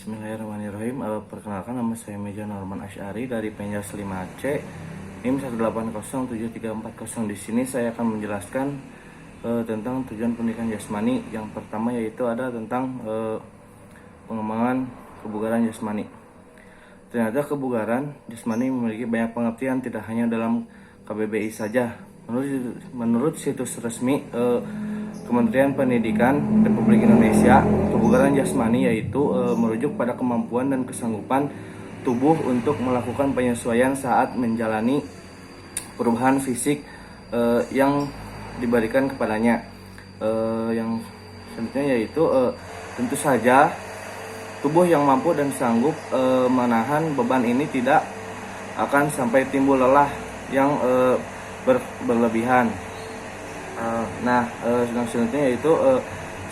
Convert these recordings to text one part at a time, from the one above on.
Bismillahirrahmanirrahim. Perkenalkan, nama saya Meja Norman Asyari dari Penjas 5C, NIM 1807340. Di sini saya akan menjelaskan tentang tujuan pendidikan jasmani. Yang pertama yaitu ada tentang pengembangan kebugaran jasmani. Ternyata kebugaran jasmani memiliki banyak pengertian, tidak hanya dalam KBBI saja. Menurut situs resmi Kementerian Pendidikan Republik Indonesia, kebugaran jasmani yaitu merujuk pada kemampuan dan kesanggupan tubuh untuk melakukan penyesuaian saat menjalani perubahan fisik yang diberikan kepadanya. Yang selanjutnya yaitu tentu saja tubuh yang mampu dan sanggup menahan beban ini tidak akan sampai timbul lelah yang berlebihan. Yang selanjutnya yaitu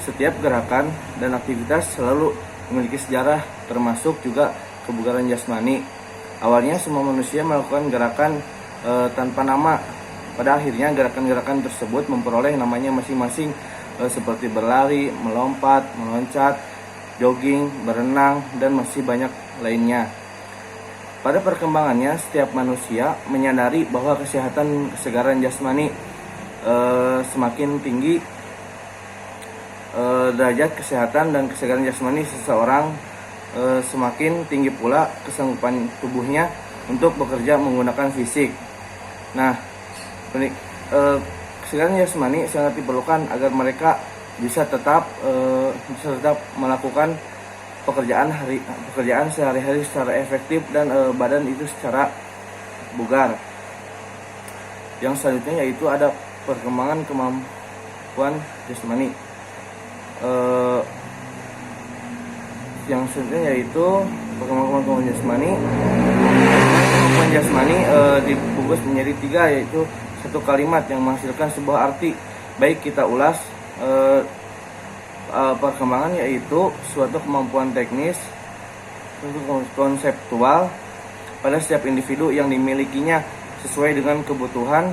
setiap gerakan dan aktivitas selalu memiliki sejarah, termasuk juga kebugaran jasmani. Awalnya semua manusia melakukan gerakan tanpa nama. Pada akhirnya gerakan-gerakan tersebut memperoleh namanya masing-masing, seperti berlari, melompat, meloncat, jogging, berenang, dan masih banyak lainnya. Pada perkembangannya, setiap manusia menyadari bahwa kesegaran jasmani semakin tinggi, derajat kesehatan dan kesegaran jasmani seseorang semakin tinggi pula kesanggupan tubuhnya untuk bekerja menggunakan fisik. Kesegaran jasmani sangat diperlukan agar mereka bisa tetap melakukan pekerjaan sehari-hari secara efektif dan badan itu secara bugar. Yang selanjutnya yaitu ada perkembangan kemampuan jasmani. Yang selanjutnya yaitu perkembangan kemampuan jasmani. Kemampuan jasmani dibungkus menjadi 3, yaitu satu kalimat yang menghasilkan sebuah arti. Baik kita ulas. Perkembangan yaitu suatu kemampuan teknis, konseptual pada setiap individu yang dimilikinya sesuai dengan kebutuhan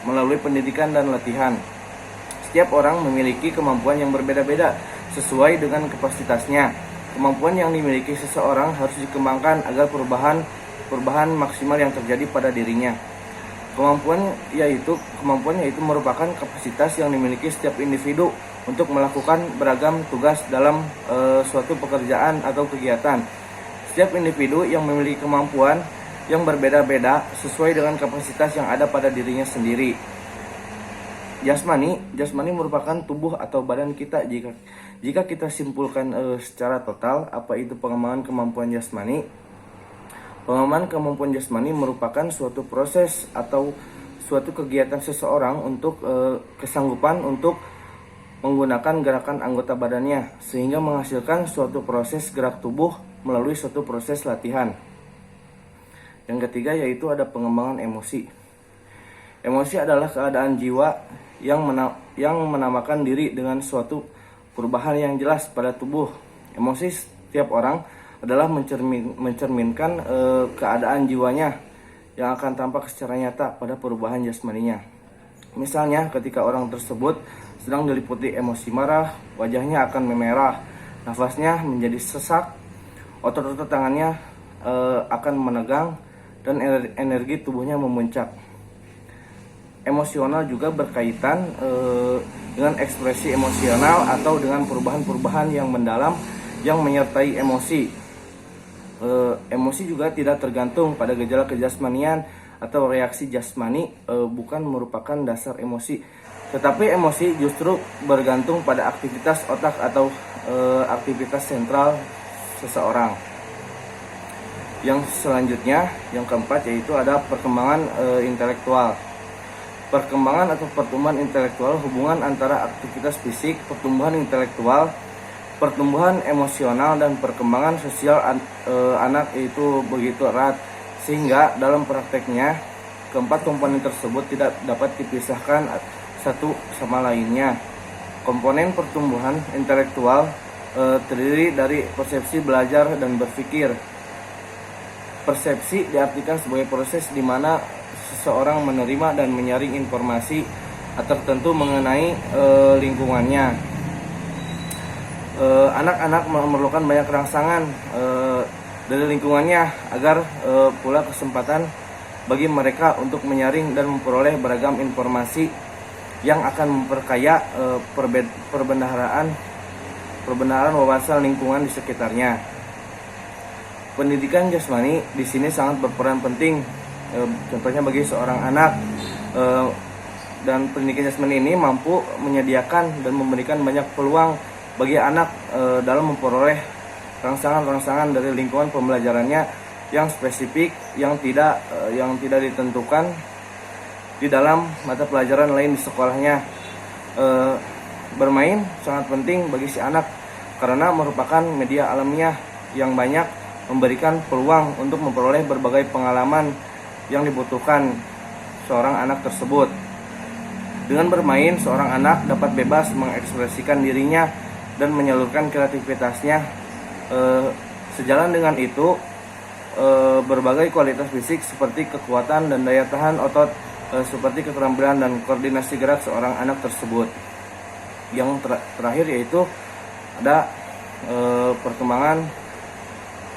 melalui pendidikan dan latihan. Setiap orang memiliki kemampuan yang berbeda-beda sesuai dengan kapasitasnya. Kemampuan yang dimiliki seseorang harus dikembangkan agar perubahan maksimal yang terjadi pada dirinya. Kemampuan yaitu merupakan kapasitas yang dimiliki setiap individu untuk melakukan beragam tugas dalam suatu pekerjaan atau kegiatan. Setiap individu yang memiliki kemampuan yang berbeda-beda sesuai dengan kapasitas yang ada pada dirinya sendiri. Jasmani merupakan tubuh atau badan kita. Jika kita simpulkan secara total apa itu pengembangan kemampuan jasmani. Pengembangan kemampuan jasmani merupakan suatu proses atau suatu kegiatan seseorang untuk kesanggupan untuk menggunakan gerakan anggota badannya sehingga menghasilkan suatu proses gerak tubuh melalui suatu proses latihan. Yang ketiga yaitu ada pengembangan emosi. Emosi adalah keadaan jiwa yang menamakan diri dengan suatu perubahan yang jelas pada tubuh. Emosi setiap orang adalah mencerminkan keadaan jiwanya yang akan tampak secara nyata pada perubahan jasmaninya. Misalnya ketika orang tersebut sedang diliputi emosi marah, wajahnya akan memerah, nafasnya menjadi sesak, otot-otot tangannya akan menegang, dan energi tubuhnya memuncak. Emosional juga berkaitan dengan ekspresi emosional atau dengan perubahan-perubahan yang mendalam yang menyertai emosi. Emosi juga tidak tergantung pada gejala kejasmanian atau reaksi jasmani, bukan merupakan dasar emosi. Tetapi emosi justru bergantung pada aktivitas otak atau aktivitas sentral seseorang. Yang selanjutnya, yang keempat yaitu ada perkembangan intelektual. Perkembangan atau pertumbuhan intelektual hubungan antara aktivitas fisik, pertumbuhan intelektual, pertumbuhan emosional, dan perkembangan sosial anak itu begitu erat sehingga dalam prakteknya keempat komponen tersebut tidak dapat dipisahkan satu sama lainnya. Komponen pertumbuhan intelektual terdiri dari persepsi, belajar, dan berpikir. Persepsi diartikan sebagai proses di mana seseorang menerima dan menyaring informasi tertentu mengenai lingkungannya. anak-anak memerlukan banyak rangsangan dari lingkungannya agar pula kesempatan bagi mereka untuk menyaring dan memperoleh beragam informasi yang akan memperkaya perbendaharaan wawasan lingkungan di sekitarnya. Pendidikan jasmani di sini sangat berperan penting, contohnya bagi seorang anak, dan pendidikan jasmani ini mampu menyediakan dan memberikan banyak peluang bagi anak dalam memperoleh rangsangan-rangsangan dari lingkungan pembelajarannya yang spesifik, yang tidak ditentukan di dalam mata pelajaran lain di sekolahnya. Bermain sangat penting bagi si anak karena merupakan media alamiah yang banyak memberikan peluang untuk memperoleh berbagai pengalaman yang dibutuhkan seorang anak tersebut. Dengan bermain, seorang anak dapat bebas mengekspresikan dirinya dan menyalurkan kreativitasnya. Sejalan dengan itu, berbagai kualitas fisik seperti kekuatan dan daya tahan otot, seperti keterampilan dan koordinasi gerak seorang anak tersebut. Yang terakhir yaitu ada perkembangan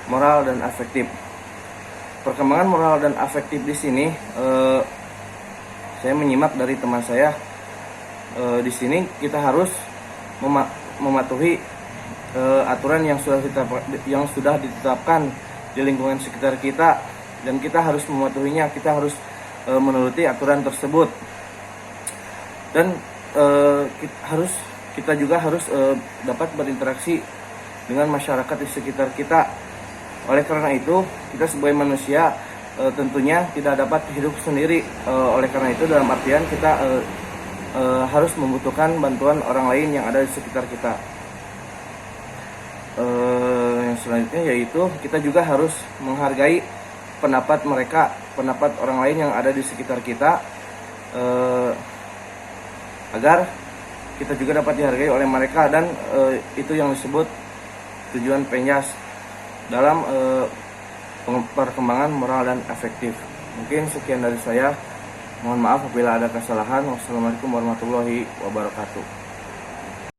moral dan afektif. Perkembangan moral dan afektif di sini saya menyimak dari teman saya. Di sini kita harus mematuhi aturan yang sudah ditetapkan di lingkungan sekitar kita, dan kita harus mematuhinya. Kita harus menuruti aturan tersebut, dan kita juga harus dapat berinteraksi dengan masyarakat di sekitar kita. Oleh karena itu, kita sebagai manusia tentunya tidak dapat hidup sendiri. Oleh karena itu, dalam artian kita harus membutuhkan bantuan orang lain yang ada di sekitar kita. Yang selanjutnya yaitu kita juga harus menghargai pendapat mereka, pendapat orang lain yang ada di sekitar kita, agar kita juga dapat dihargai oleh mereka, dan itu yang disebut tujuan penjas dalam perkembangan moral dan afektif. Mungkin sekian dari saya. Mohon maaf apabila ada kesalahan. Wassalamualaikum warahmatullahi wabarakatuh.